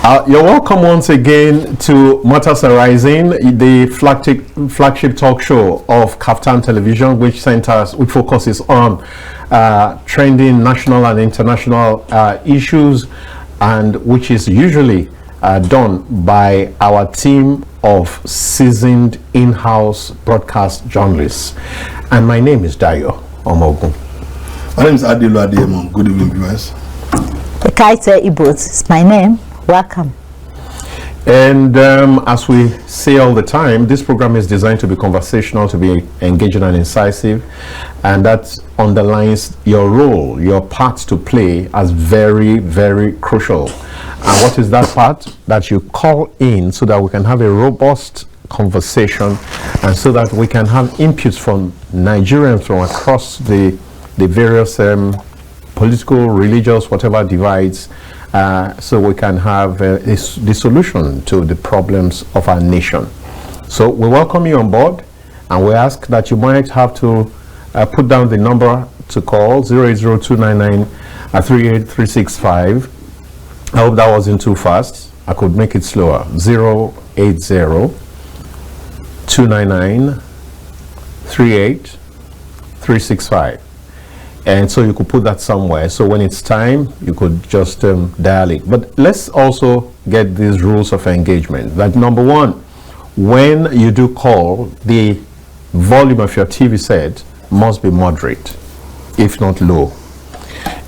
You're welcome once again to Matters Arising, the flagship talk show of Kaftan Television, which focuses on trending national and international issues, and which is usually done by our team of seasoned in-house broadcast journalists. And my name is Dayo Omogun. My name is Adilu Adeyemo. Good evening, viewers. Ekaite Ibot is my name. Welcome. And as we say all the time, this program is designed to be conversational, to be engaging and incisive, and that underlines your role, your part to play as very, very crucial. And what is that part? That you call in so that we can have a robust conversation, and so that we can have inputs from Nigerians from across the various political, religious, whatever divides, so we can have the solution to the problems of our nation. So we welcome you on board, and we ask that you might have to put down the number to call 080-299-38365. I hope that wasn't too fast. I could make it slower. 080-299-38365. And so you could put that somewhere. So when it's time, you could just dial it. But let's also get these rules of engagement. That number one, when you do call, the volume of your TV set must be moderate, if not low.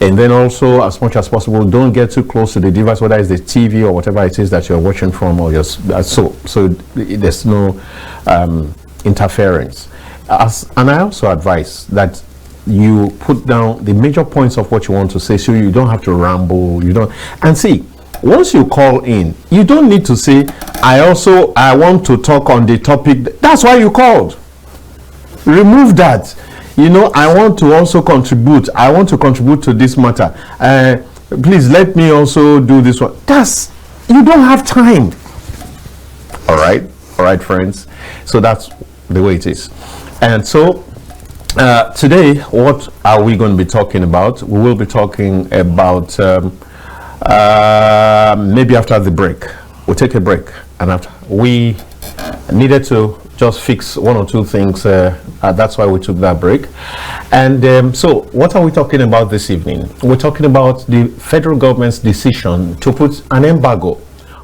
And then also, as much as possible, don't get too close to the device, whether it's the TV or whatever it is that you're watching from, or your so there's no interference. And I also advise that you put down the major points of what you want to say, so you don't have to ramble. And see, once you call in, you don't need to say, I want to talk on the topic. That's why you called. Remove that. I want to also contribute. I want to contribute to this matter. Please let me also do this one. You don't have time. All right, friends. So that's the way it is. And so today, what are we going to be talking about? We will be talking about maybe after the break. We'll take a break, and after we needed to just fix one or two things. That's why we took that break. And so what are we talking about this evening? We're talking about the federal government's decision to put an embargo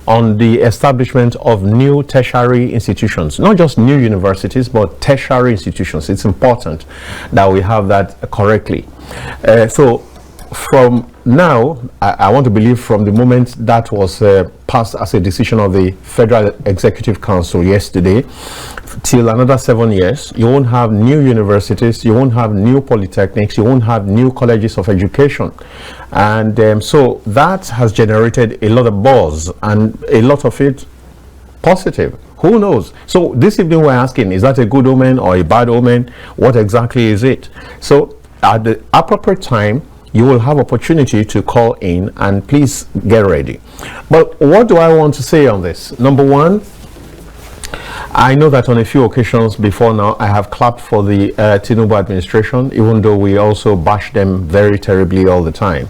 on the establishment of new tertiary institutions, not just new universities, but tertiary institutions. It's important that we have that correctly. So from now, I want to believe from the moment that was passed as a decision of the Federal Executive Council yesterday, till another 7 years, you won't have new universities, you won't have new polytechnics, you won't have new colleges of education. And so that has generated a lot of buzz, and a lot of it positive. Who knows? So this evening we're asking, is that a good omen or a bad omen? What exactly is it? So at the appropriate time, you will have opportunity to call in, and please get ready. But what do I want to say on this? Number one, I know that on a few occasions before now, I have clapped for the Tinubu administration, even though we also bash them very terribly all the time.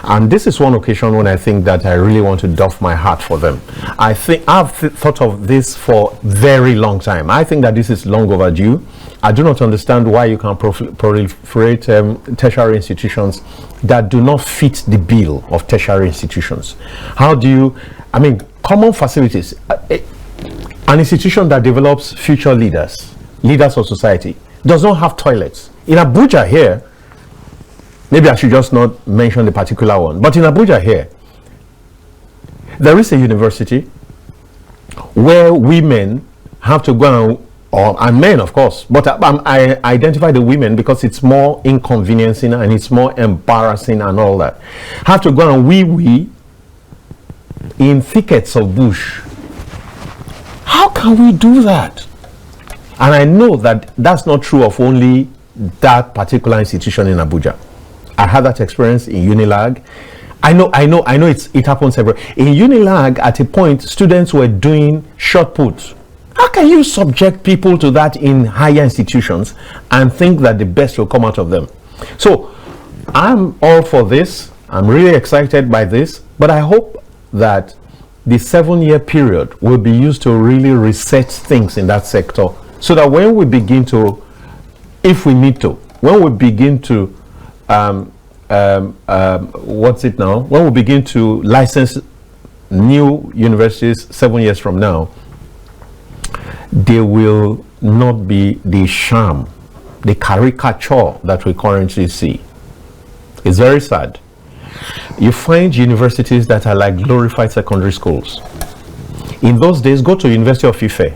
And this is one occasion when I think that I really want to doff my hat for them. I think I've thought of this for a very long time. I think that this is long overdue. I do not understand why you can proliferate tertiary institutions that do not fit the bill of tertiary institutions. How do you, common facilities, an institution that develops future leaders of society, does not have toilets. In Abuja here, maybe I should just not mention the particular one, but in Abuja here, there is a university where women have to go and men, of course, but I identify the women because it's more inconveniencing and it's more embarrassing and all that. Have to go and wee in thickets of bush. How can we do that? And I know that that's not true of only that particular institution in Abuja. I had that experience in Unilag. I know it happens everywhere. In Unilag, at a point, students were doing shot put. How can you subject people to that in higher institutions and think that the best will come out of them? So I'm all for this. I'm really excited by this, but I hope that the 7-year period will be used to really reset things in that sector, so that when we begin to, if we need to, when we begin to, what's it now? When we begin to license new universities 7 years from now, there will not be the sham, the caricature that we currently see. It's very sad. You find universities that are like glorified secondary schools. In those days, go to University of Ife,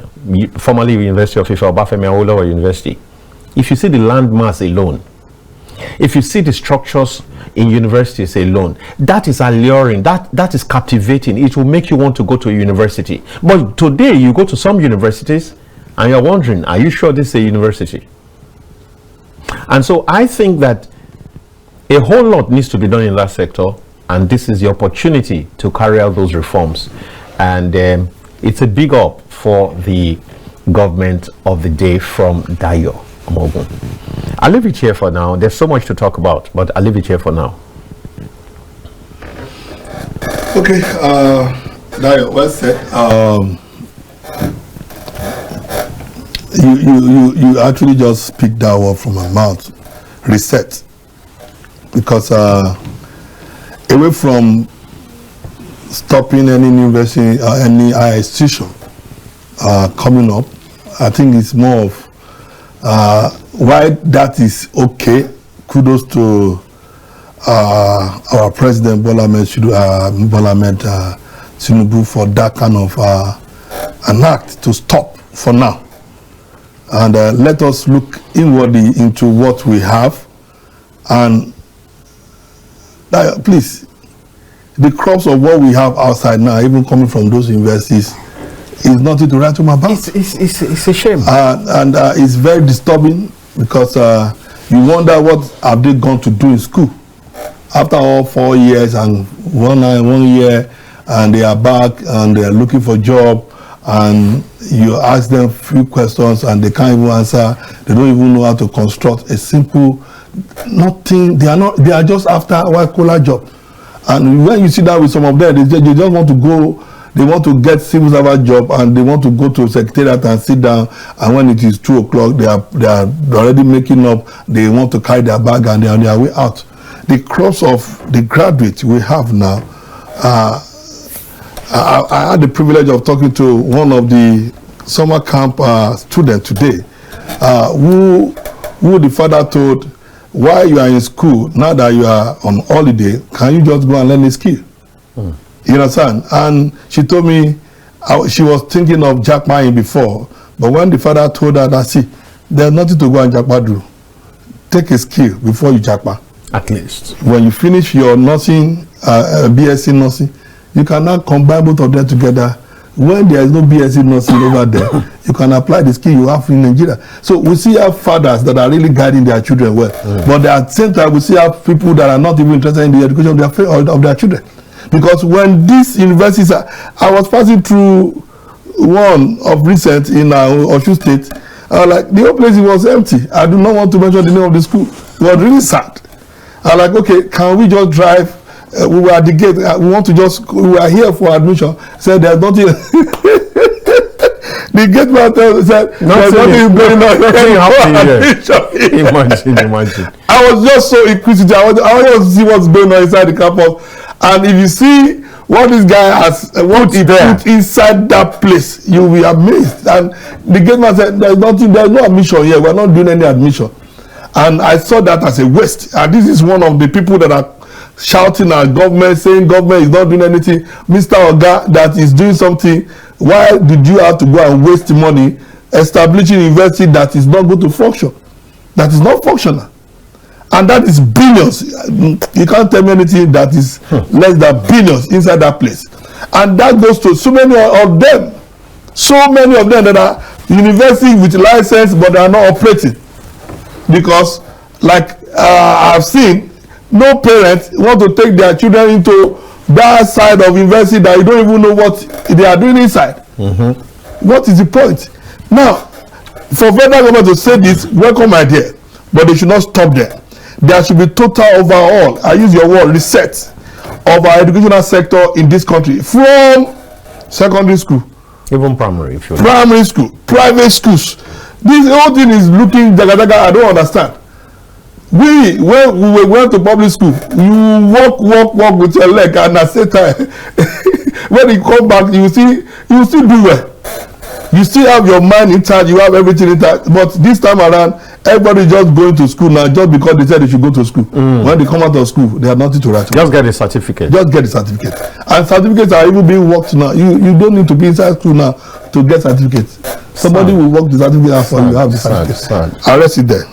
formerly University of Ife, Obafemi Awolowo University. If you see the landmass alone, if you see the structures in universities alone, that is alluring, that is captivating. It will make you want to go to a university. But today, you go to some universities and you're wondering, are you sure this is a university? And so I think that a whole lot needs to be done in that sector, and this is the opportunity to carry out those reforms. And it's a big up for the government of the day from Dayo Omogun. I'll leave it here for now. There's so much to talk about, but I'll leave it here for now. Okay, Dayo, well said. You actually just picked that word from my mouth, reset. Because away from stopping any university or any higher institution coming up, I think it's more of why that is okay. Kudos to our president Bola Ahmed Tinubu for that kind of an act to stop for now. And let us look inwardly into what we have, and please, the crops of what we have outside now, even coming from those universities, is nothing to write home about. It's a shame. And it's very disturbing, because you wonder what have they gone to do in school after all 4 years and one year, and they are back and they are looking for a job, and you ask them a few questions and they can't even answer. They don't even know how to construct a simple nothing. They are just after a white collar job. And when you sit down with some of them, they just want to go, they want to get civil servant job, and they want to go to secretariat and sit down, and when it is 2 o'clock, they are already making up, they want to carry their bag and they are on their way out. The crops of the graduates we have now, I had the privilege of talking to one of the summer camp students today, who the father told, while you are in school, now that you are on holiday, can you just go and learn a skill? You understand? And she told me she was thinking of jackpotting before, but when the father told her that, see, there's nothing to go and jackpot do. Take a skill before you jackpot. At least. When you finish your nursing, BSc nursing, you can now combine both of them together. When there is no BSc nursing over there, you can apply the skill you have in Nigeria. So we see our fathers that are really guiding their children well, but at the same time we see our people that are not even interested in the education of their children. Because when these universities I was passing through one of recent in Osun State, like the whole place was empty. I do not want to mention the name of the school. It was really sad. I'm like, okay, can we just drive? We were at the gate. We want to just. We were here for admission. Said there's nothing. The gate man said there's nothing going on. Imagine. I was just so inquisitive. I want to see what's going on inside the campus. And if you see what this guy has, what he put inside that place, you will be amazed. And the gate man said there's nothing. There's no admission here. We're not doing any admission. And I saw that as a waste. And this is one of the people that are shouting at government, saying government is not doing anything. Mr. Oga, that is doing something. Why did you have to go and waste money establishing a university that is not going to function? That is not functional. And that is billions. You can't tell me anything that is less than billions inside that place. And that goes to so many of them. So many of them that are university with license, but they are not operating. Because, like I've seen, no parents want to take their children into that side of university that you don't even know what they are doing inside. What is the point? Now, for federal government to say this, welcome idea, but they should not stop there. There should be total overhaul, I use your word, reset of our educational sector in this country, from secondary school, Even primary, if you like. primary school, private schools. This whole thing is looking jaga. I don't understand. When we went to public school, you walk with your leg, and at the same time, when you come back, you still do well. You still have your mind intact, you have everything intact. But this time around, everybody just going to school now just because they said they should go to school. When they come out of school, they have nothing to write. Just get a certificate. Just get the certificate. And certificates are even being worked now. You don't need to be inside school now to get certificates. Somebody will work the certificate out for you. You have the certificate. I'll rest it there.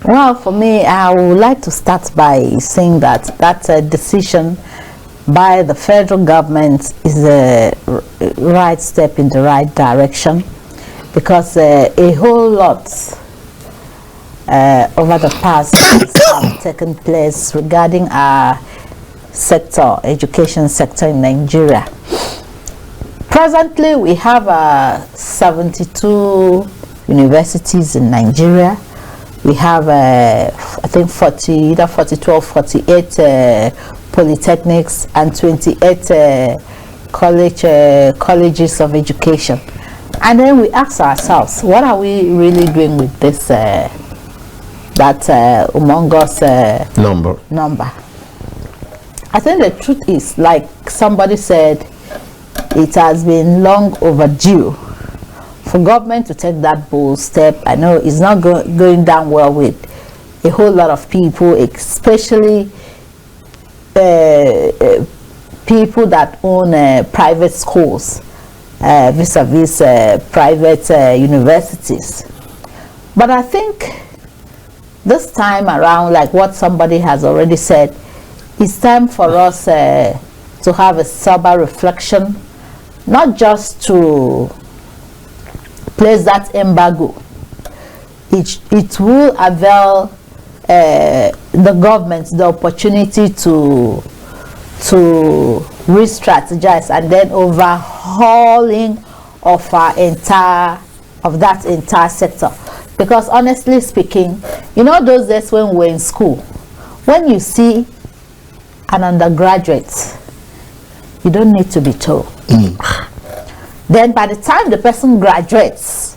Well, for me, I would like to start by saying that decision by the federal government is a right step in the right direction, because a whole lot over the past years have taken place regarding our sector, education sector in Nigeria. Presently, we have 72 universities in Nigeria. We have, I think, either 42 or 48 polytechnics and 28 colleges of education. And then we ask ourselves, what are we really doing with this humongous number? I think the truth is, like somebody said, it has been long overdue for government to take that bold step. I know it's not going down well with a whole lot of people, especially people that own private schools vis-a-vis private universities. But I think this time around, like what somebody has already said, it's time for us to have a sober reflection, not just to place that embargo. It will avail the government the opportunity to re-strategize and then overhauling of that entire sector. Because honestly speaking, you know, those days when we're in school, when you see an undergraduate, you don't need to be told. Then by the time the person graduates,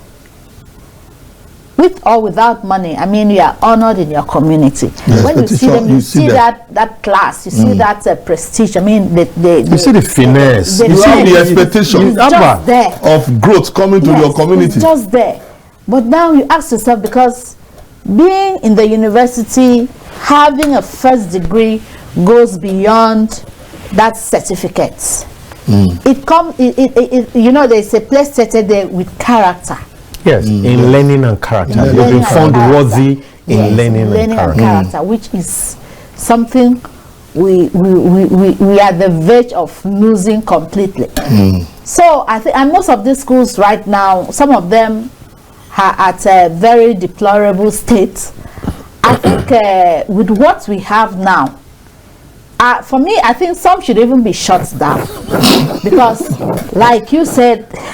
with or without money, I mean, you are honored in your community. Yes, when you see them, you see that class, you see that prestige. I mean, you see the finesse. You see the expectation just there of growth coming to your community. It's just there. But now you ask yourself, because being in the university, having a first degree goes beyond that certificate. It comes, you know, there's a place stated there with character. Yes, in learning and character. You've been found worthy in learning and character. Which is something we are at the verge of losing completely. So I think, and most of these schools right now, some of them are at a very deplorable state. I think with what we have now, for me, I think some should even be shut down, because, like you said, I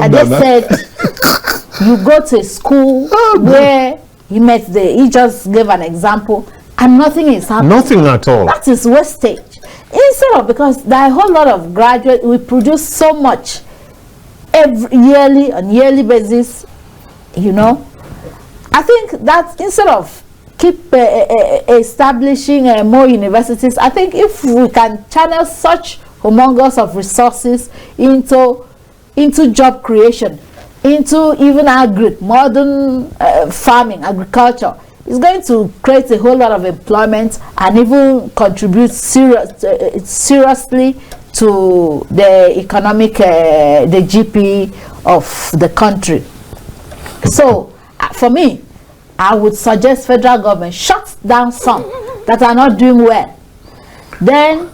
just said, you go to a school where he just gave an example, and nothing is happening. Nothing at all. That is wastage. Instead of, because there are a whole lot of graduates, we produce so much on yearly basis, you know. I think that instead of keep establishing more universities, I think if we can channel such humongous of resources into job creation, into even modern farming, agriculture, it's going to create a whole lot of employment and even contribute seriously to the economic, the GP of the country. So for me, I would suggest federal government shut down some that are not doing well. Then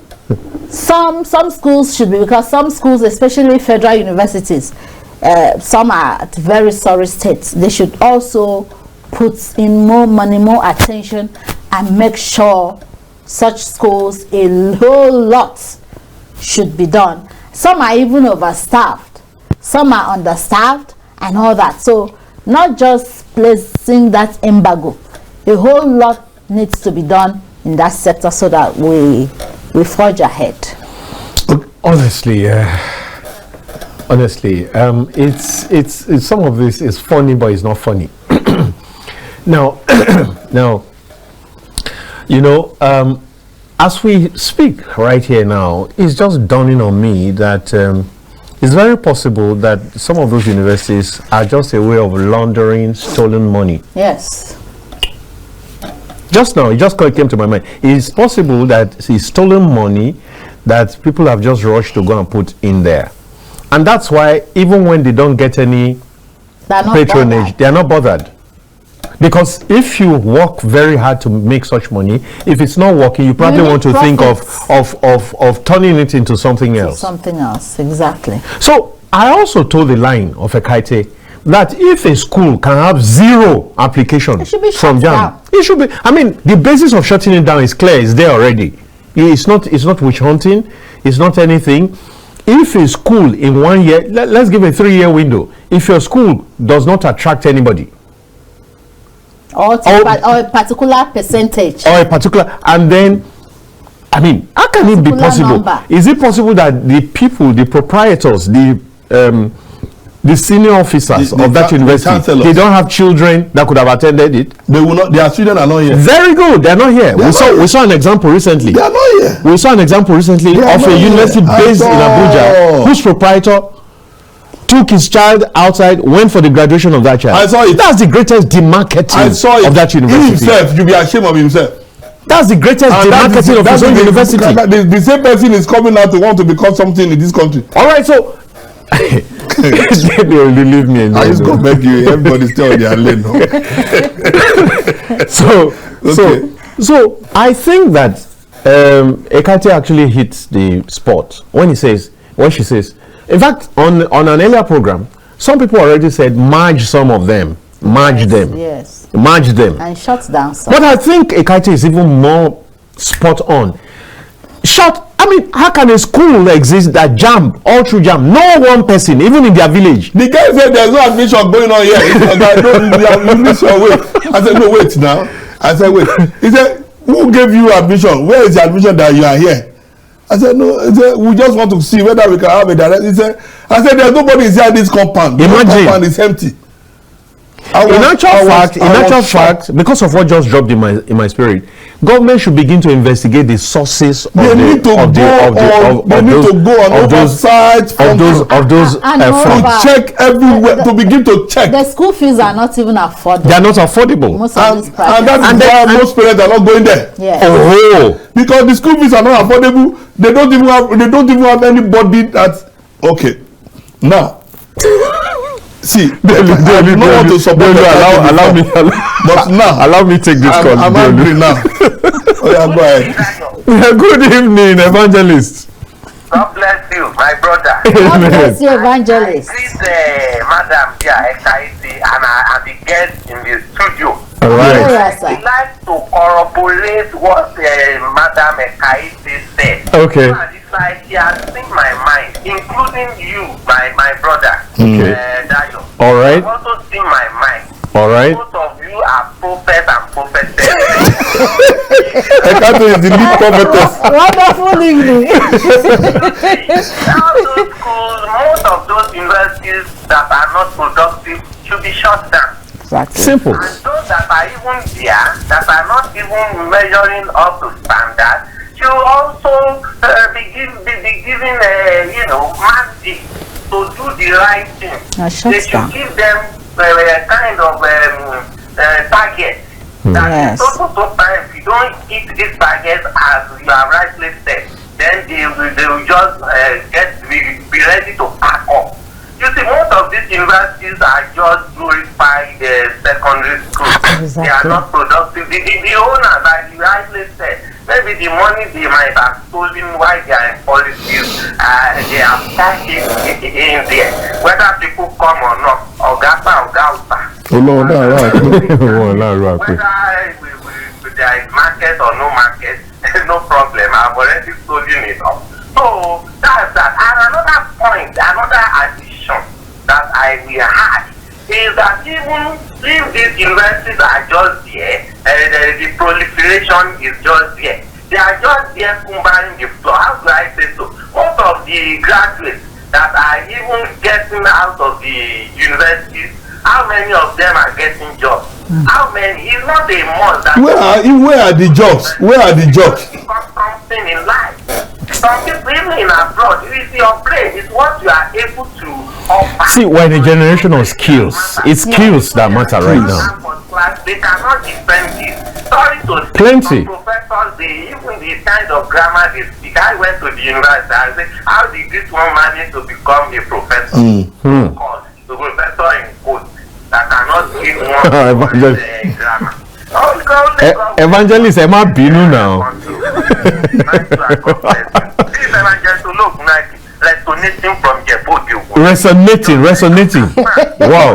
some schools should be, because some schools, especially federal universities, some are at very sorry states. They should also put in more money, more attention, and make sure such schools, a whole lot should be done. Some are even overstaffed, some are understaffed, and all that. So not just placing that embargo, a whole lot needs to be done in that sector so that we we forge ahead. Honestly, it's some of this is funny, but it's not funny. Now, you know, as we speak right here now, it's just dawning on me that it's very possible that some of those universities are just a way of laundering stolen money. Yes. Just now, it just came to my mind. It's possible that it's stolen money that people have just rushed to go and put in there. And that's why even when they don't get any patronage, they are not bothered. Because if you work very hard to make such money, if it's not working, you probably want to think of turning it into something else. Something else, exactly. So I also told the line of Ekaete that if a school can have 0 application from JAMB, it should be. I mean, the basis of shutting it down is clear. It's there already. It's not witch hunting. It's not anything. If a school in 1 year, let's give a 3-year window. If your school does not attract anybody, or a particular percentage, or a particular, and then, I mean, how can it be possible? Number. Is it possible that the people, the proprietors, the senior officers of that university, they don't have children that could have attended it? They will not. Their children are not here. Very good. They are not here. We saw an example recently. They are not here. We saw an example recently of a university based in Abuja whose proprietor took his child outside, went for the graduation of that child. I saw it. That's the greatest demarketing of that university. He himself, you'll be ashamed of himself. That's the greatest demarketing of his own university. The same person is coming out to want to become something in this country. All right, so they will leave me alone. I just go beg you. Everybody's still on their lane. So I think that Ekaete actually hits the spot when she says. In fact, on an earlier program, some people already said merge some of them, merge them, and shut down some. But I think Ekaete is even more spot on. I mean, how can a school exist that JAMB, all through JAMB, no one person, even in their village? The guy said there's no admission going on here. You miss your way. I said, no, wait now. I said, wait. He said, who gave you admission? Where is the admission that you are here? I said, no. He said, we just want to see whether we can have a direct. I said, there's nobody inside this compound. Imagine. The compound is empty. In actual fact, because of what just dropped in my spirit, government should begin to investigate the sources of those to check everywhere, to begin to check. The school fees are not even affordable. They are not affordable. And that's why most parents are not going there. Yeah. Oh, because the school fees are not affordable. They don't even have anybody that's okay. Now, see, I don't want to support allow me. But now, allow me take this call. I'm angry now. Oh yeah, go ahead. Good evening, evangelist. God bless you, my brother. God bless you, evangelist. Please, Madam Ekaete and the guests in the studio. All right. Yes, I'd like to corroborate what Madam Ekaete said. Okay. It's like he has seen my mind, including you, my brother, Dayo. All right. I've also seen my mind. All right. Both of you are prophets and prophetess. Ekaete is the lead prophetess. Wonderful evening. Now those schools, most of those universities that are not productive should be shut down. Exactly. Simple. And those that are even there, that are not even measuring up to standard, should also be given magic to do the right thing. They should give them kind of target. That so time, if you don't hit this target as you have rightly said, then they will just be ready to pack up. You see, most of these universities are just glorified secondary schools. Exactly. They are not productive. The owners, as you rightly said, maybe the money they might have stolen while they are in policies, they have packed it in there. Whether people come or not, whether there is market or no market, no problem. I've already stolen it up. So that's that. And another point, another addition that I will add is that even if these universities are just there, the proliferation is just there, They are just there cumbering the floor. How do I say so? Most of the graduates that are even getting out of the universities, how many of them are getting jobs? How many? It's not a month that Where are the jobs? Where are the jobs? become something in life. Some people even in abroad, it's your brain, it's what you are able to offer. See, we're in a generation of skills. It's skills that matter right now. They cannot defend this. Sorry to say, Plenty. some professors, even the kind of grammar they speak. I went to the university and said, how did this one manage to become a professor? Because the professor in quotes that cannot give one grammar. Evangelist, am I binu now? This evangelist to look like resonating from Djibouti. Resonating. Wow.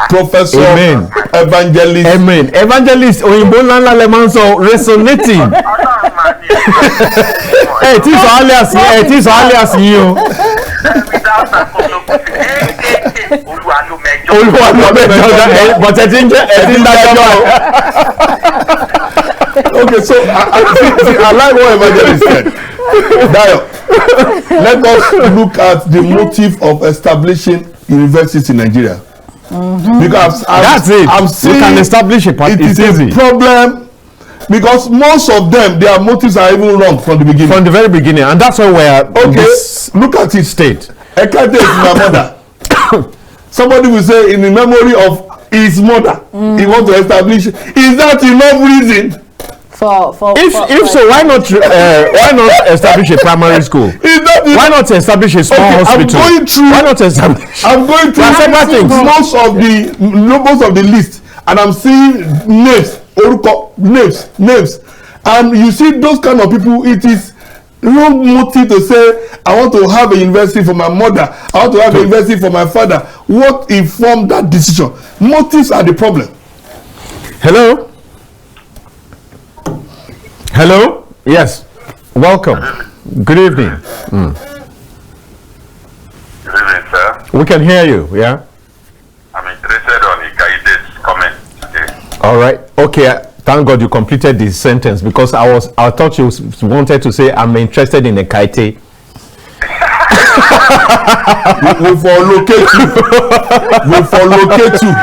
Professor, Amen. evangelist. Amen. Evangelist, òyìnbó ńláńlá lẹ máa ń sọ resonating. Ẹ tí sọ alias yín o. Olúwa ló mẹ́jọ but ẹ ti ń dájọ́ o. Okay, so I like what evangelist said. Dayo, let us look at the motive of establishing universities in Nigeria. Because That's it. I'm seeing you can establish a it is a problem because most of them, their motives are even wrong from the beginning. From the very beginning, and that's why we're in Okay, this look at it. state. Ekate is my mother. Somebody will say in the memory of his mother, he wants to establish. Is that enough reason? If so, why not establish a primary school? Is that enough? Why not establish a small hospital? I'm going through. Why not establish? I'm going through several things. most of the list, and I'm seeing names, oruko, names, and you see those kind of people. It is wrong motive to say I want to have a university for my mother. I want to have a university for my father. What informed that decision? Motives are the problem. Hello. Hello. Yes. Welcome. Good evening. Good evening, sir. We can hear you. Yeah. I'm interested on Ikaide's comment today. All right. Okay. Thank God you completed this sentence because I thought you wanted to say I'm interested in a kite. We for locate you.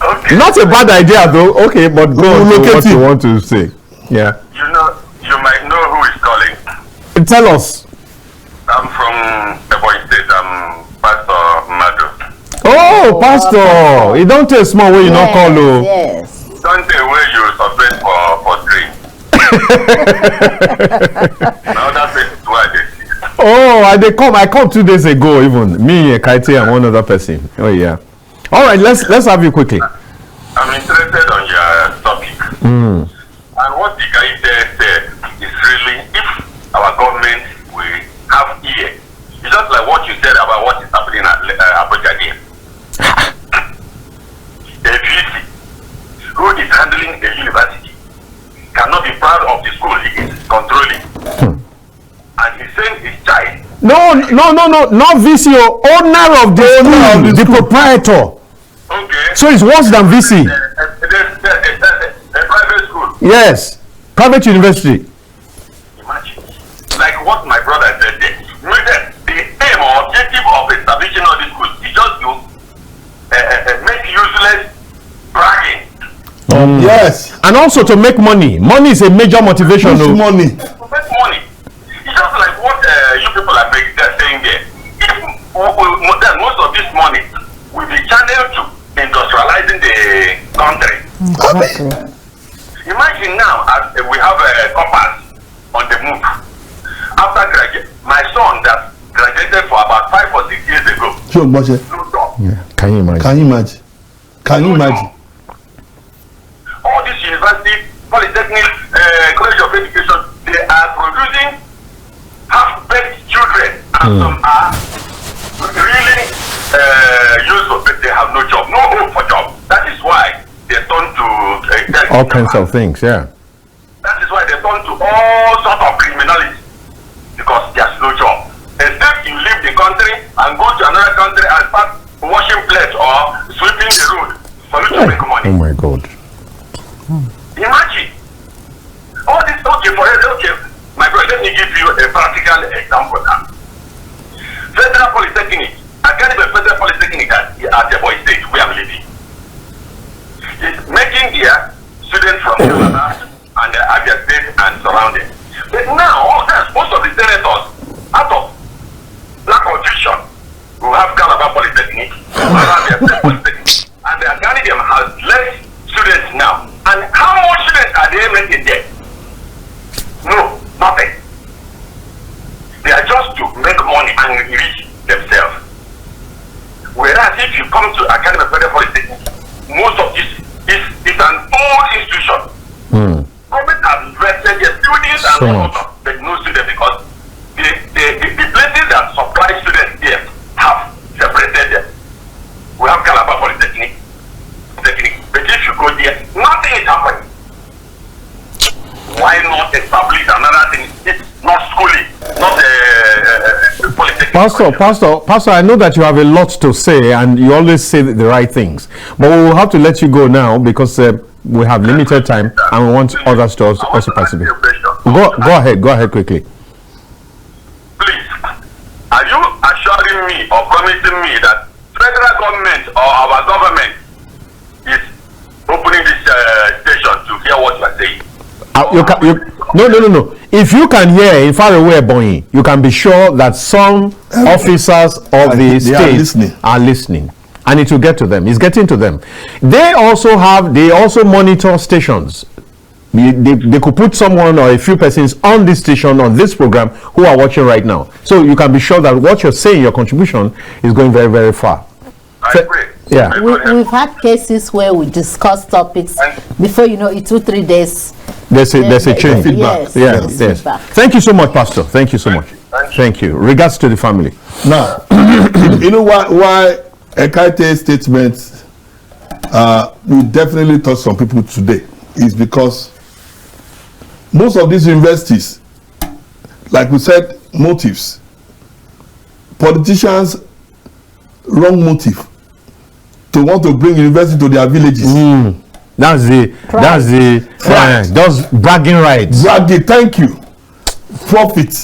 Okay. Not a bad idea though. Okay, but go on to what you want to say. Yeah. You might know who is calling. Tell us. I'm from Ebonyi State. I'm Pastor Madu. Oh, Pastor. You don't tell small way you not call you. Yes. Don't say where you suspect for drink. Now that's it. Why they see. Oh, I come 2 days ago even. Me, Kaite, and one other person. Oh yeah. All right, let's have you quickly. I'm interested on your topic. And what the guy there said is really, if our government will have ear, it's just like what you said about what is happening at Abuja here. A VC who is handling a university cannot be proud of the school he is controlling. And he sent his child. No, not VCO, owner of the proprietor. Okay. So it's worse than VC. A private school. Yes, private university. Imagine. Like what my brother said there. The aim or objective of establishing all these schools is just to make useless bragging. Yes. And also to make money. Money is a major motivation. Which money? To make money. It's just like what you people are saying there. If most of this money will be channeled to industrializing the country. Exactly. Imagine now as we have a compass on the move. After graduate, my son that graduated for about 5 or 6 years ago. Sure, Moshe. No job. Yeah. Can you imagine? Can you imagine? Can you imagine? All these universities, polytechnic, college of education, they are producing half-baked children, and some are really useful, but they have no job, no hope for job. That is why they turn to All kinds of things, yeah. That is why they turn to all sorts of criminality because there's no job. Except you leave the country and go to another country and start washing plates or sweeping the road for you to make money. Oh my God. Imagine. All this, okay, my brother, let me give you a practical example now. Federal Polytechnic, I can't even Federal Polytechnic at the Boy State where I'm living. It's making their students from Canada and Abia State and surrounding. But now, most of the senators, out of lack of vision, who have Calabar Polytechnic, Abia State Polytechnic, and the academy has less students now. And how much students are they making there? No, nothing. They are just to make money and enrich themselves. Whereas if you come to Academy of Federal Polytechnic, most of this is an old institution. Government has invested their students and but no students because the places that supply students there have separated them. We have Calabar Polytechnic, but if you go there, nothing is happening. Why not establish another thing? It's not schooling, not polytechnic. Pastor, I know that you have a lot to say and you always say the right things, but we will have to let you go now because we have limited time and we want others to also participate. Go ahead quickly. Please, are you assuring me or promising me that federal government or our government is opening this station to hear what you are saying? No. If you can hear in far away, Bonnie, you can be sure that some officers of the state are listening. And it will get to them. It's getting to them. They also monitor stations. They could put someone or a few persons on this station, on this program, who are watching right now. So you can be sure that what you're saying, your contribution, is going very, very far. I agree. Yeah. We've had cases where we discuss topics before in 2-3 days. There's a change. Yes. Yes. Thank you so much, Pastor. Thank you so much. Thank you. Regards to the family. Now, you know why Ekaite's statements will definitely touch some people today is because most of these universities, like we said, motives. Politicians' wrong motive to want to bring university to their villages. That's bragging rights. Bragging, thank you. Profit,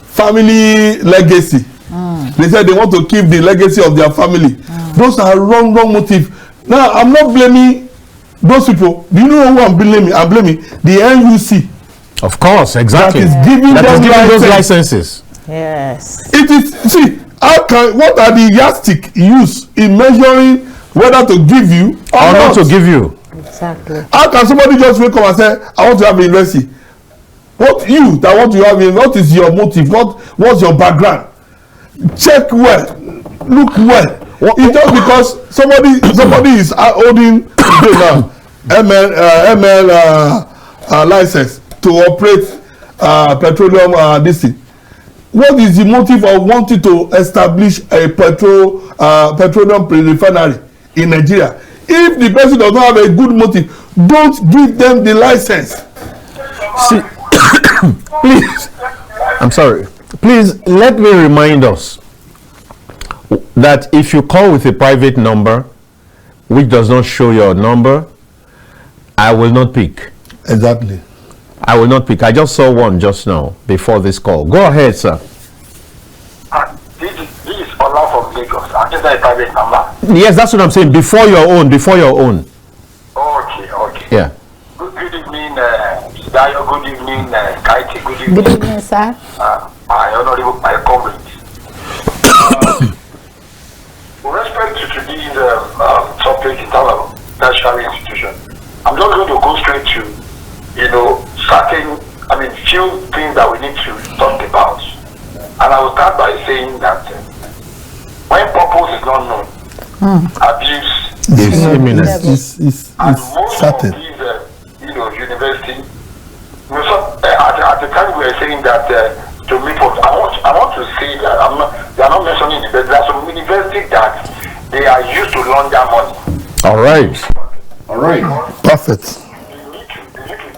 family legacy. They said they want to keep the legacy of their family. Those are wrong motive. Now, I'm not blaming those people. Do you know who I'm blaming? I'm blaming the NUC. Of course, exactly. That is giving those licenses. Yes. It is, see, what are the yardstick used in measuring whether to give you or not to give you? Exactly. How can somebody just wake up and say, I want to have a university? What is your motive? What's your background? Check well, look well. It's just because somebody is holding ML license to operate petroleum this thing. What is the motive of wanting to establish a petroleum refinery in Nigeria? If the person does not have a good motive, don't give them the license. See, please, I'm sorry. Please let me remind us that if you call with a private number which does not show your number, I will not pick. Exactly. I will not pick. I just saw one just now before this call. Go ahead, sir. This is Ola from Lagos. I'm just a private number. Yes, that's what I'm saying. Before your own. Okay. Yeah. Good evening, Dayo. Good evening, Kaiti. Good evening. Good evening, sir. My honorable, my comrades. With respect to today's topic in terms of tertiary institution, I'm just going to go straight to, few things that we need to talk about. And I will start by saying that when purpose is not known, abuse is imminent. And most certain. of these, university, at the time we were saying that to meet for, I want to say that they are not mentioning it, but there are some universities that they are used to launder money. All right. Perfect. They need to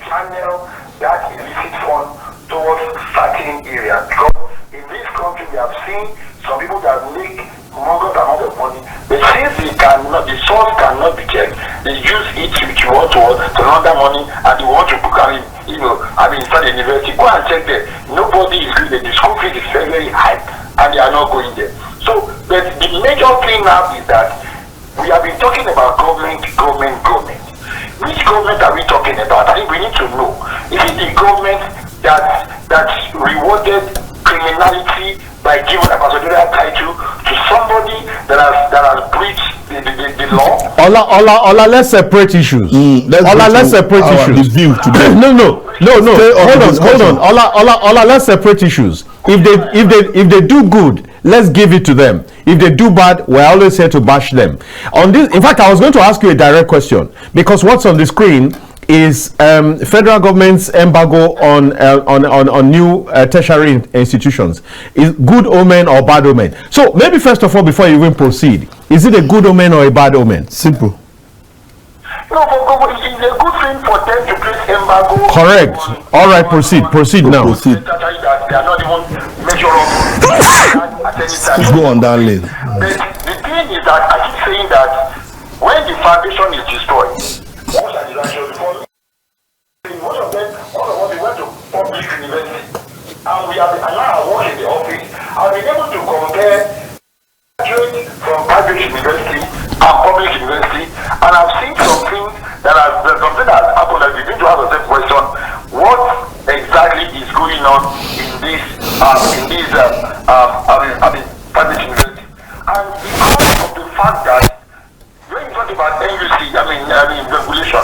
channel that illicit fund towards certain areas, because in this country we have seen some people that make humongous amount of money. But since the source cannot be checked, they use it to want to launder money, and they want to book inside the university. Go and check there. Nobody is good. The school fees is very, very high, and they are not going there. So, but the major thing now is that we have been talking about government. Which government are we talking about? I think we need to know. Is it the government that rewarded criminality by giving a ambassadorial title to somebody that has breached the law? Ola, let's separate issues. Let's separate issues. No. Hold on. Ola, let's separate issues. If they do good, let's give it to them. If they do bad, we're always here to bash them. On this, in fact, I was going to ask you a direct question, because what's on the screen is federal government's embargo on new tertiary institutions. Is good omen or bad omen? So maybe first of all, before you even proceed, is it a good omen or a bad omen? Simple. No, it's a good thing for them to place embargo. Correct. All right, proceed now. Proceed. They are not even measurable at any time. Let's go on that lane. But the thing is that I keep saying that when the foundation is destroyed, most of the national reform, most of them, all of us, we went to public university, and we have been allowed to work in the office. I've been able to compare graduates from private university and public university, and I've seen something that has happened that we need to ask ourselves question: what exactly is going on in this private university? And because of the fact that when you talk about NUC, regulation,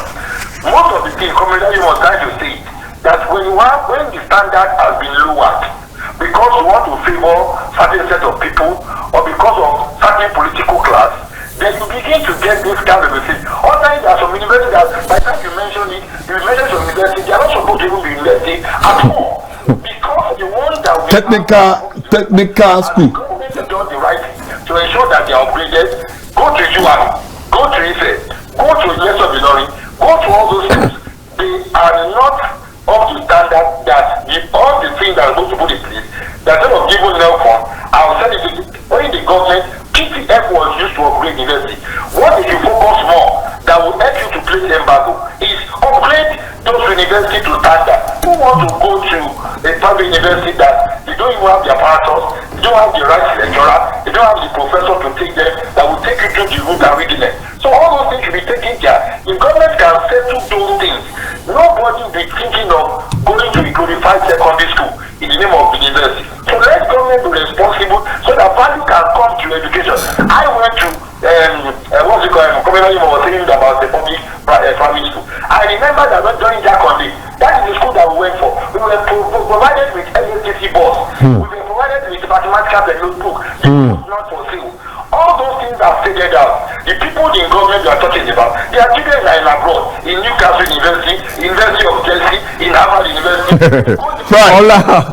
most of the things, community was trying to say that when the standard has been lowered, because we want to favor certain set of people or because of certain political class, then you begin to get this kind of a thing. Online, there are some universities that, by the time you mention it, you mention some universities, they are not supposed to even be university at all. Because the ones that we technical school. The government has done the right thing to ensure that they are upgraded. Go to UAM, go to IFE, go to University of Ilorin, go to all those schools. They are not up to standard that all the things that are supposed to put in place, that instead of giving them fund, I'll send it to when the government, PTF was used to upgrade university. What if you focus more that will help you to place embargo is upgrade those universities to standard. Who want to go to a private university that they don't even have the apparatus, they don't have the right lecturer, they don't have the professor to take them, that will take you to the root and reading it. So all those things should be taken care. If government can settle those things, nobody will be thinking of going to a glorified secondary school in the name of the university. So let government be responsible so that value can come to education. I went to Community was saying about the public primary school. I remember that during Jacondi, that is the school that we went for. We were provided with LSTC bus. We were provided with mathematical and notebook. It was not for sale. All those things are figured out. The people in government you are talking about, their children are in abroad, in Newcastle University, University of Chelsea, in Harvard University.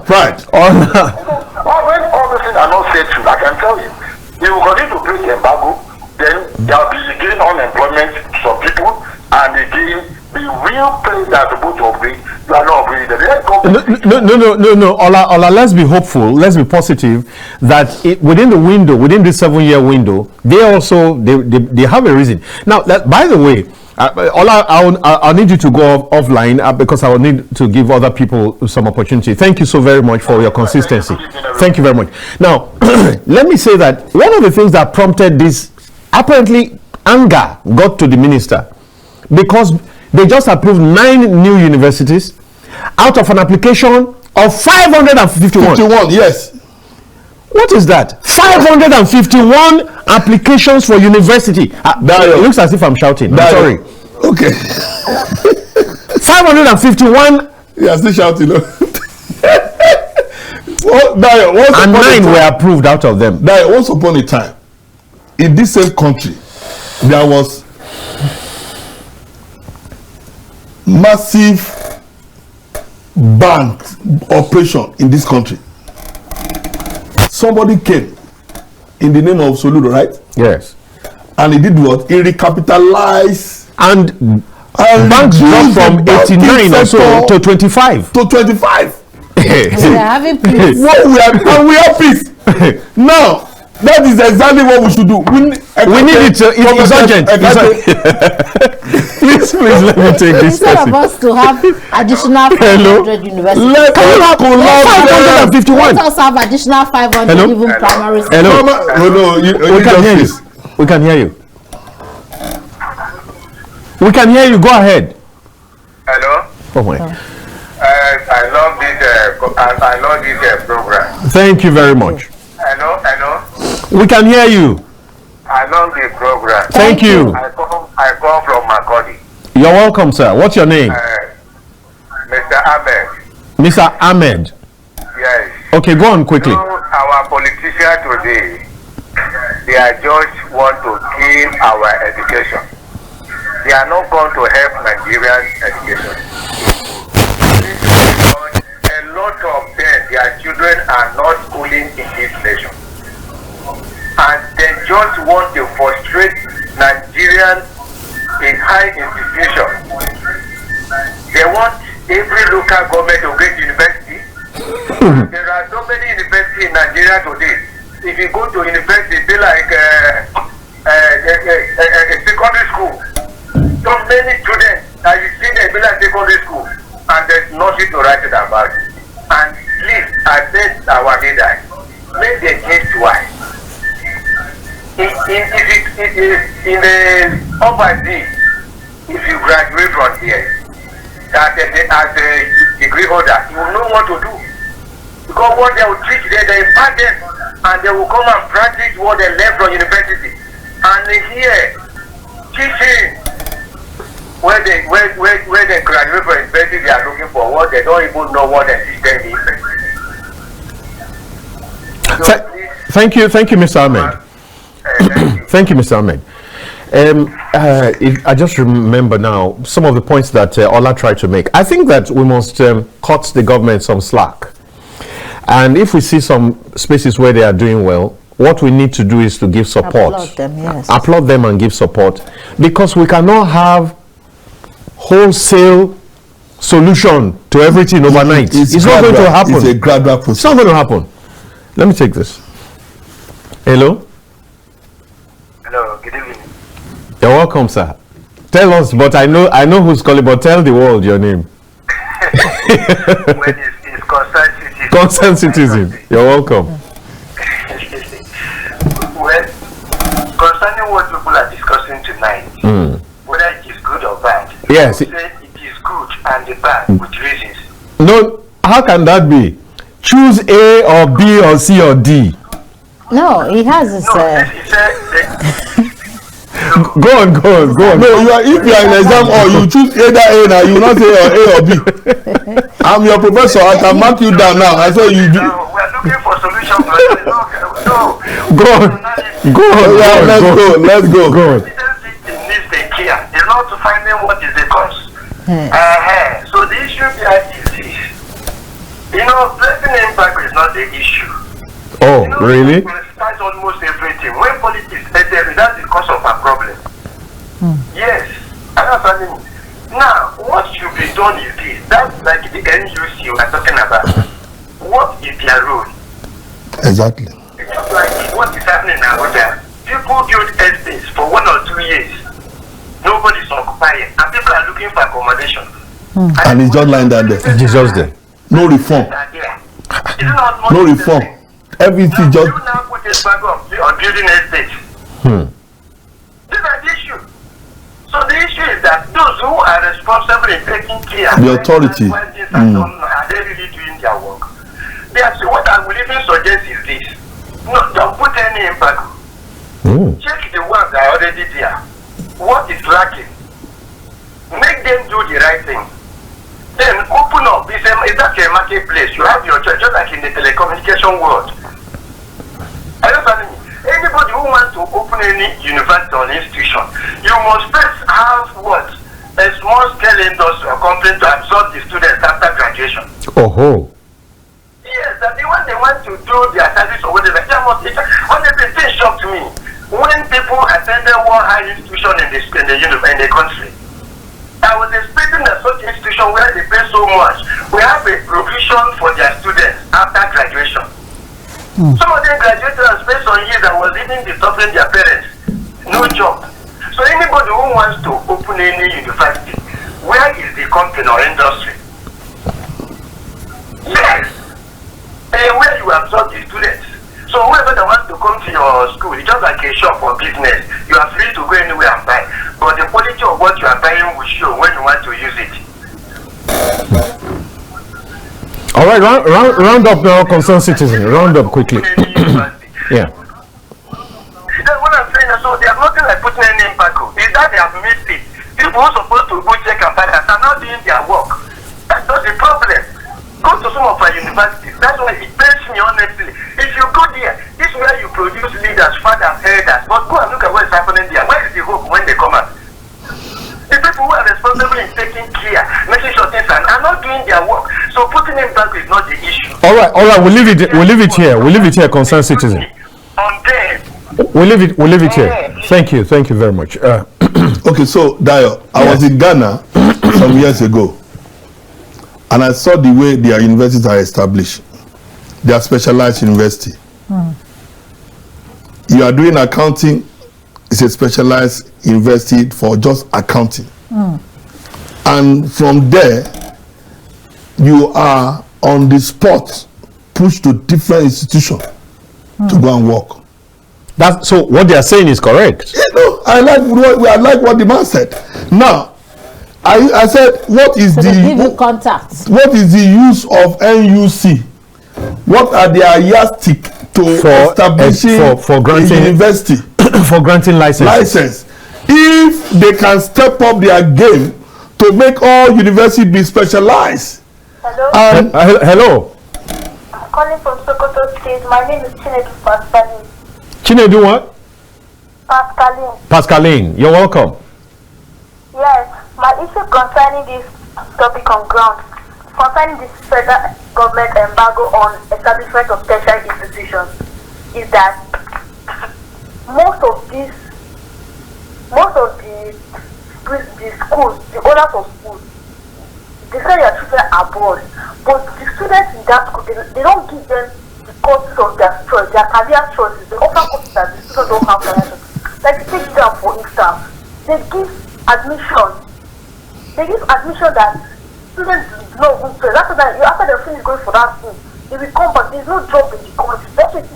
Right. When all those things are not said true, I can tell you, they will continue to break the embargo, then there will be again unemployment to some people, and again the real place that are supposed to upgrade, you are not upgrading. No. Ola, let's be hopeful. Let's be positive that within the window, within this 7-year window, they have a reason. Now, by the way, Ola, I'll need you to go offline because I will need to give other people some opportunity. Thank you so very much for your consistency. Thank you very much. Now, let me say that one of the things that prompted this, apparently, anger got to the minister because they just approved 9 new universities out of an application of 551. 51, yes. What is that? 551 applications for university. It looks as if I'm shouting. I'm sorry. Okay. 551. You are still shouting. And 9 were approved out of them. Once upon a time, in this same country, there was massive bank operation in this country. Somebody came in the name of Soludo, right? Yes. And he did what? He recapitalized and banks dropped from 89 or so to 25. To 25. We are having peace. We have peace. Now, That is exactly what we should do. We need it. It's urgent. Please, let me take this. Instead of us to have additional 500 universities, Let us have additional 500 even primary schools. Hello. We can hear you. We can hear you. We can hear you. Go ahead. Hello. Oh my. I love this program. Thank you very much. Hello. We can hear you. I love the program. Thank you. I come from Makodi. You're welcome, sir. What's your name? Mr. Ahmed. Mr. Ahmed. Yes. Okay, go on quickly. So our politicians today, they are just want to kill our education. They are not going to help Nigerian education. A lot of them, their children are not schooling in this nation. And they just want to frustrate Nigerians in high institution. They want every local government to get university. There are so many universities in Nigeria today. If you go to university, they like a secondary school. So many students, as you see them, be like secondary school, and there's nothing to write about it. And please, I said our leaders, make them think twice. In the overseas, if you graduate from here, that as a degree holder, you will know what to do. Because what they will teach there, they impart them, and they will come and practice what they learn from university. And here, teaching, when they graduate from university, they are looking for what they don't even know what the system is. So Thank you, Mr. Ahmed. Thank you, Mr. Ahmed. I just remember now some of the points that Ola tried to make. I think that we must cut the government some slack. And if we see some spaces where they are doing well, what we need to do is to give support. Applaud them, yes. Applaud them and give support. Because we cannot have wholesale solution to everything overnight. It's not going to happen. It's a gradual process. It's not going to happen. Let me take this. Hello? hello, good evening. You're welcome, sir. Tell us, but I know who's calling, but tell the world your name. When it's concerned citizen. Concerned citizen. You're welcome. Well, concerning what people are discussing tonight, whether it is good or bad, Yes. say it is good and the bad with reasons. No, how can that be? Choose A or B or C or D. No, he has his. No, this is Go on. No, if you are in exam or you choose either A now, you will not say A or B. I'm your professor. I can mark you down now. I say you do. no, we are looking for solutions. No. Go on. Let's go. Go on. It needs the care. It's not to finding what is the cause. So the issue here is this. Placing impact is not the issue. Oh, really? That's almost everything. When politics enter, that's the cause of our problem. Yes, understanding. Now, what should be done is this. That's like the NUC we are talking about. What is their role? Exactly. It's just like what is happening now. People build estates for 1 or 2 years. Nobody's occupying, and people are looking for accommodation. And it's just lying down there. It's just there. No reform. No reform. Everything just. You now put this back on building estates. This is the issue. So the issue is that those who are responsible in taking care, The authority. are they really doing their work? What I will even suggest is this: no, don't put any impact. Check the ones that are already there. What is lacking? Make them do the right thing. Then open up. It's that a marketplace. You have your choice, just like in the telecommunication world. Understand me? Anybody who wants to open any university or institution, you must first have what? A small scale industry or company to absorb the students after graduation. Oh. Yes, that when they want to do their service or whatever, honestly, thing shocked me. When people attended one high institution in the country, I was expecting that such institution where they pay so much, we have a provision for their students after graduation. Some of them graduated and spent some years and was even disturbing their parents. No job. So anybody who wants to open any university, where is the company or industry? Yes. Where you absorb the students. So whoever that wants to come to your school, it's just like a shop or business. You are free to go anywhere and buy. But the quality of what you are buying will show when you want to use it. All right, round up now, concerned citizen. Round up quickly. Yeah. That's what I'm saying. So they have nothing like putting any impact. Is that they have missed it. People who are supposed to go check and find out are not doing their work. That's not the problem. Go to some of our universities. That's why it pains me honestly. If you go there, this is where you produce leaders, fathers, elders. But go and look at what is happening there. Where is the hope when they come out? The people who are responsible in taking care, making sure things are not doing their work. So putting them back is not the issue. All right. We'll leave it here, concerned citizen. On them. We'll leave it here. Thank you very much. Okay, so Dayo, I was in Ghana some years ago, and I saw the way their universities are established. They are specialized university. You are doing accounting, it's a specialized university for just accounting. And from there, you are on the spot, pushed to different institutions to go and work. So what they are saying is correct. You know, I like what the man said. Now, I said, what is contacts? What is the use of NUC? What are their yardstick to establishing for granting a university for granting license? If they can step up their game to make all universities be specialized. Hello. Hello. I'm calling from Sokoto State. My name is Chinedu Pascaline. Chinedu what? Pascaline. You're welcome. Yes, my issue concerning this topic on ground, concerning this federal government embargo on establishment of tertiary institutions, is that most of the schools, the owners of schools, they send their children abroad, but the students in that school, they don't give them the courses of their choice, their career choices. They offer courses that the students don't have career choices. Like take them for instance, they give admission that students do not even choose. After they finish going for that school, they will come back. There's no job in the country. That's it.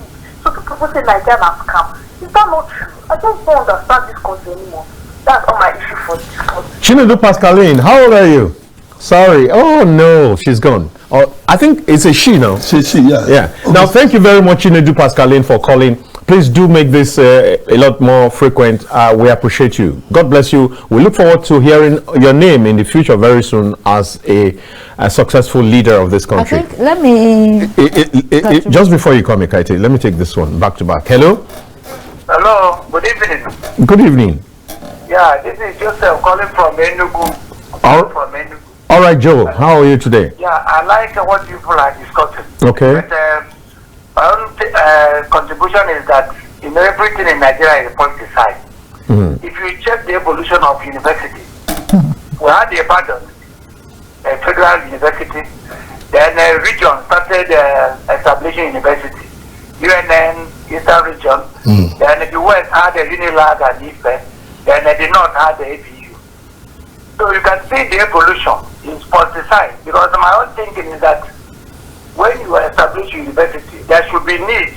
So people say Nigeria has scam. Is that not true? I just don't understand this country anymore. That's all my issue for this country. Chinedu Pascaline, how old are you? Sorry. Oh no, she's gone. Oh, I think it's a she now. She, yeah. Yeah. Okay. Now, thank you very much, Chinedu Pascaline, for calling. Please do make this a lot more frequent. We appreciate you. God bless you. We look forward to hearing your name in the future very soon as a successful leader of this country. I think, let me... just before you come, Ekaite, let me take this one back to back. Hello? Hello, good evening. Good evening. Yeah, this is Joseph calling from Enugu. All right, Joe, how are you today? Yeah, I like what people are discussing. Okay. But my own contribution is that everything in Nigeria is politicized. If you check the evolution of university, we had the Ibadan, a federal university, then a region started establishing university, UNN, Eastern region, then the West had a Unilag and IFE, then the North had the APU. So you can see the evolution is politicized, because my own thinking is that when you establish university, there should be need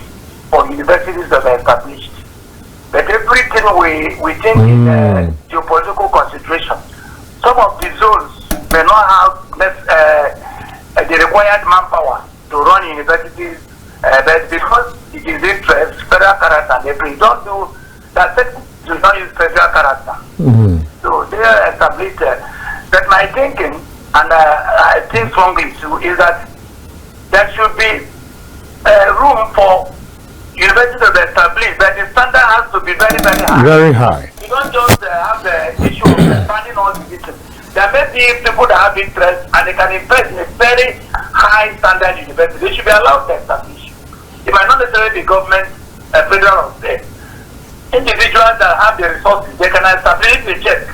for universities that are established. But everything we think is geopolitical consideration. Some of the zones may not have the required manpower to run universities, but because it is interest, federal character, they don't do that. Do not use federal character. So they are established. But my thinking, and I think strongly too, is that there should be room for universities to be established, but the standard has to be very, very high. Very high. You don't just have the issue of expanding all the issues. There may be people that have interest and they can invest in a very high standard university. They should be allowed to establish. It might not necessarily be government, federal or state. Individuals that have the resources, they can establish the check.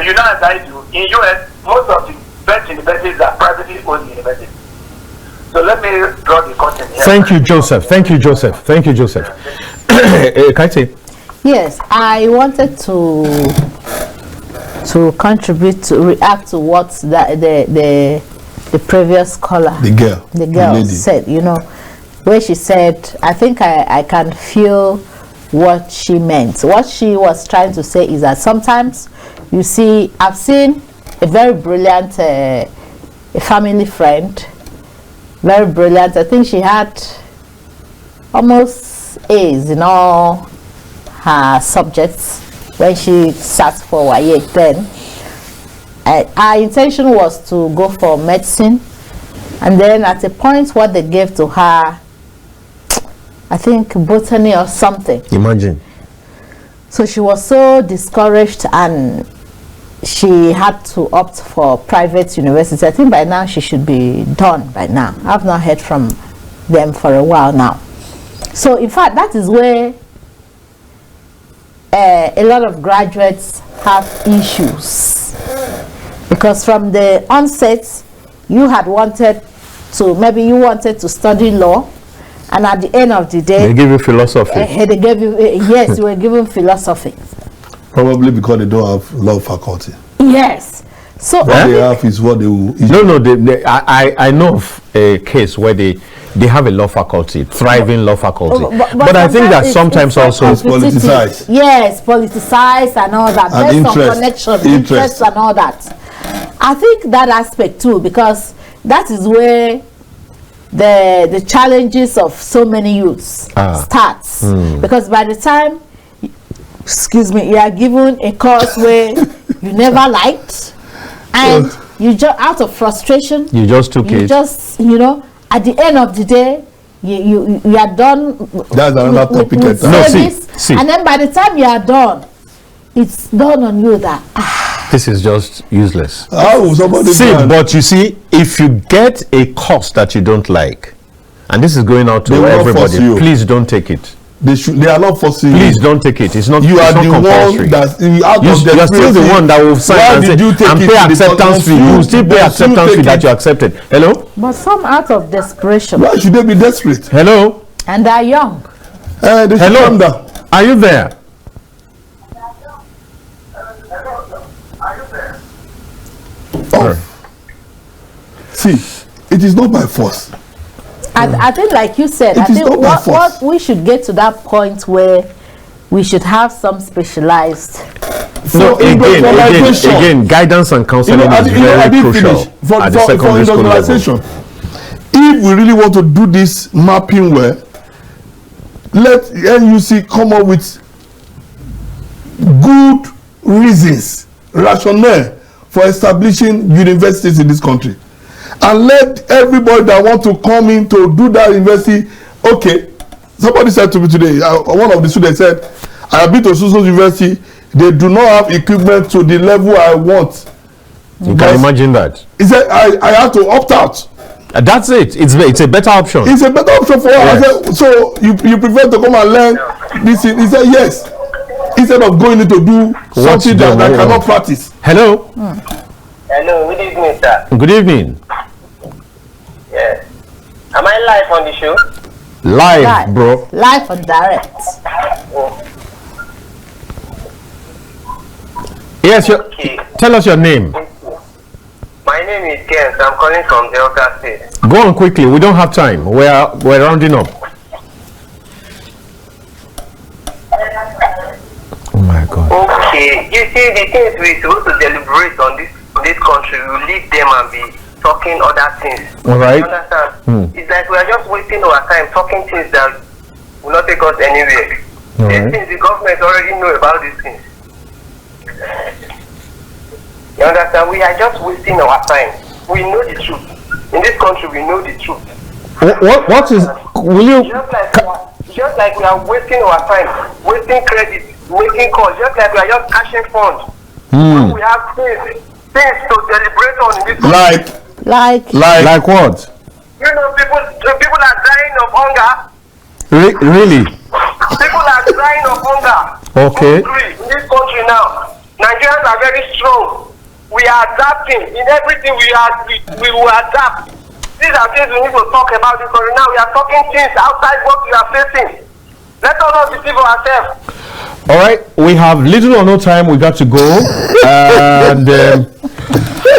You know, as I do, in US, most of the best universities are privately owned universities. So let me draw the curtain here. Thank you, Joseph. Thank you, Joseph. Thank you, Joseph. Kaite. Yes, I wanted to contribute to react to what the previous caller, the girl lady said. You know, where she said, I think I can feel what she meant. What she was trying to say is that sometimes you see, I've seen a very brilliant a family friend, very brilliant. I think she had almost A's in all her subjects when she sat for WAEC then. Her intention was to go for medicine, and then at a point what they gave to her, I think botany or something. Imagine. So she was so discouraged and she had to opt for private university. I think by now she should be done by now. I've not heard from them for a while now. So in fact, that is where a lot of graduates have issues, because from the onset you had wanted to, maybe you wanted to study law, and at the end of the day They give you philosophy. they gave you yes, you were given philosophy. Probably because they don't have law faculty. Yes. So What they have is what they will. No, I know of a case where they have a law faculty, thriving law faculty. But I think that sometimes also it's politicized. Yes, politicized and all that. And Based on connection, interest and all that. I think that aspect too, because that is where the challenges of so many youths starts. Because by the time, excuse me, you are given a course where you never liked, and you just out of frustration, you just took it. Just, you know, at the end of the day, you are done. That's another topic. No, service, see. And then by the time you are done, it's done on you that This is just useless. How will somebody But you see, if you get a course that you don't like, and this is going out to They will not force everybody, you. please don't take it. They are not forcing Please you. don't take it. It's not. You it's are not the compulsory. one that you are still the one that will sign Why and, did you take and it pay to the acceptance fee. You will still pay acceptance fee that you accepted. Hello? but some out of desperation, Why should they be desperate? Hello? and they are young. They should Hello? calm down. Are you there? See, it is not by force. I think, like you said, I It is think not by force. what we should get to that point where we should have some specialized. No, again, guidance and counseling is very crucial for at the secondary school level. industrialization. If we really want to do this mapping well, let NUC come up with good reasons, rationale for establishing universities in this country, and let everybody that want to come in to do that university. Okay, somebody said to me today, one of the students said, I have been to Suso University, they do not have equipment to the level I want. You can imagine that. He said, I have to opt out. That's it. It's a better option. It's a better option for us. Yes. I said, so you prefer to come and learn this thing? He said, yes. Instead of going in to do something that I cannot practice. Hello? Hello, good evening, sir. Good evening. Yes. Am I live on the show? Live, bro. Live and direct. Yes, Okay. tell us your name. My name is Ken. I'm calling from Delta State. Go on quickly. We don't have time. We're rounding up. Oh my God. Okay. You see, the things we're supposed to deliberate on this country, we leave them and be talking other things. All right. You understand? It's like we are just wasting our time talking things that will not take us anywhere. All These right. things the government already know about these things. You understand? We are just wasting our time. We know the truth. In this country, we know the truth. What is? Will you? Just like we are wasting our time, wasting credit, making calls, just like we are just cashing funds. We have things to deliberate on in this country. Like what? You know, people are dying of hunger. Really? People are dying of hunger. Okay. Hungry in this country now. Nigerians are very strong. We are adapting in everything. We will adapt. See these are things we need to talk about because now we are talking things outside what we are facing. Let us not deceive ourselves. All right, we have little or no time. We got to go, and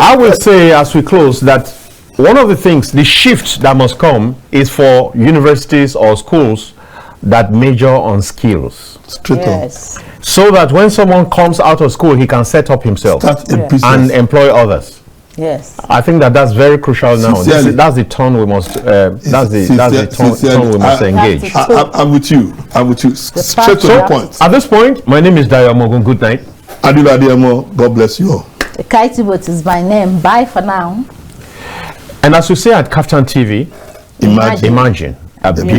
I will say as we close that one of the things, the shift that must come, is for universities or schools that major on skills. Straight Yes. So that when someone comes out of school, he can set up himself Start a Yeah. business. and employ others. Yes. I think that that's very crucial now. Sincerely. That's the tone we must. That's the tone we must engage. I'm with you. I'm with you. Straight to the point. At this point, my name is Dayo Mogun. Good night. Adila Adeyemo, God bless you all. Kaitibot is my name. Bye for now. And as we say at Kaftan TV, Imagine. imagine a